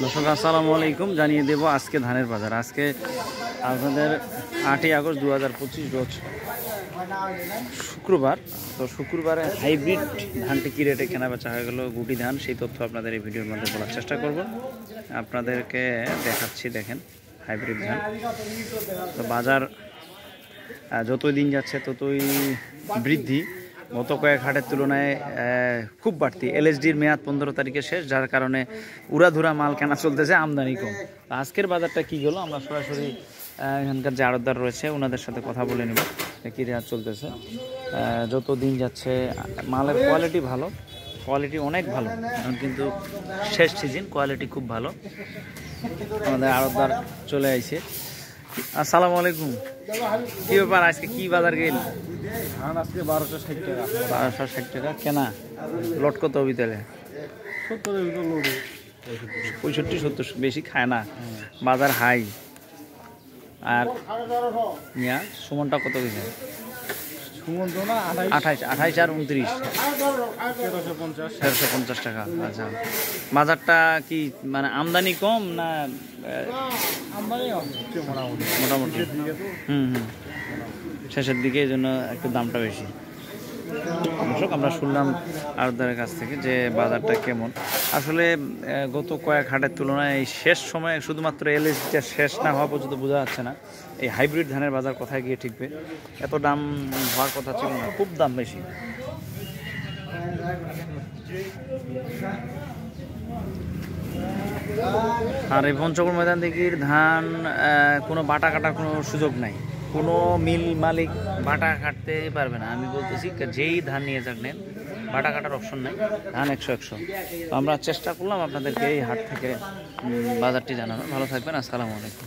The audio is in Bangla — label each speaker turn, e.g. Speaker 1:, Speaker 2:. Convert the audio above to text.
Speaker 1: দর্শক আসসালামু আলাইকুম। জানিয়ে দেব আজকে ধানের বাজার। আজকে আপনাদের 8ই আগস্ট 2025 রোজ শুক্রবার। তো শুক্রবারে হাইব্রিড ধানটি কী রেটে কেনাবেচা হয়ে গেল, গুটি ধান, সেই তথ্য আপনাদের এই ভিডিওর মধ্যে বলার চেষ্টা করব। আপনাদেরকে দেখাচ্ছি, দেখেন হাইব্রিড ধান। তো বাজার যতই দিন যাচ্ছে ততই বৃদ্ধি। গত কয়েক হাটের তুলনায় খুব বাড়তি। এলএসডির মেয়াদ 15 তারিখে শেষ, যার কারণে উড়াধুরা মাল কেনা চলতেছে, আমদানি কম। আজকের বাজারটা কী গেলো আমরা সরাসরি এখানকার যে আড়তদার রয়েছে ওনাদের সাথে কথা বলে নেব কী রেট চলতেছে। যত দিন যাচ্ছে মালের কোয়ালিটি ভালো, কোয়ালিটি অনেক ভালো। এখন কিন্তু শেষ সিজন, কোয়ালিটি খুব ভালো। আমাদের আড়তদার চলে আইছে। আসসালামু আলাইকুম। কি ব্যাপার, আজকে কি বাজার গেল?
Speaker 2: ধান আজকে 1260 টাকা।
Speaker 1: 1260 টাকা কেনা। লট কত বিতলে? 65-70, বেশি খায় না, বাজার হাই। আর ইয়া সুমনটা কত গেছে?
Speaker 2: সুমন তো না
Speaker 1: 28 আর 29, 1350 টাকা। আচ্ছা, বাজারটা কি মানে আমদানি কম না মোটামুটি? শেষের দিকে এই জন্য একটু দামটা বেশি। দর্শক আমরা শুনলাম আড়তদারের কাছ থেকে যে বাজারটা কেমন। আসলে গত কয়েক হাটের তুলনায় এই শেষ সময়ে শুধুমাত্র এলএসডিটা শেষ না হওয়া পর্যন্ত বোঝা যাচ্ছে না এই হাইব্রিড ধানের বাজার কোথায় গিয়ে ঠিকবে। এত দাম হওয়ার কথা ছিল না, খুব দাম বেশি। আর এই পঞ্চগড় ময়দান দিকের ধান কোনো বাটা কাটার কোনো সুযোগ নাই, কোনো মিল মালিক বাটা কাটতে পারবে না। আমি বলতেছি যেই ধান নিয়ে যাক নেন, বাটা কাটার অপশন নাই, ধান 100-100। তো আমরা চেষ্টা করলাম আপনাদেরকে এই হাট থেকে বাজারটি জানানো। ভালো থাকবেন, আসসালামু আলাইকুম।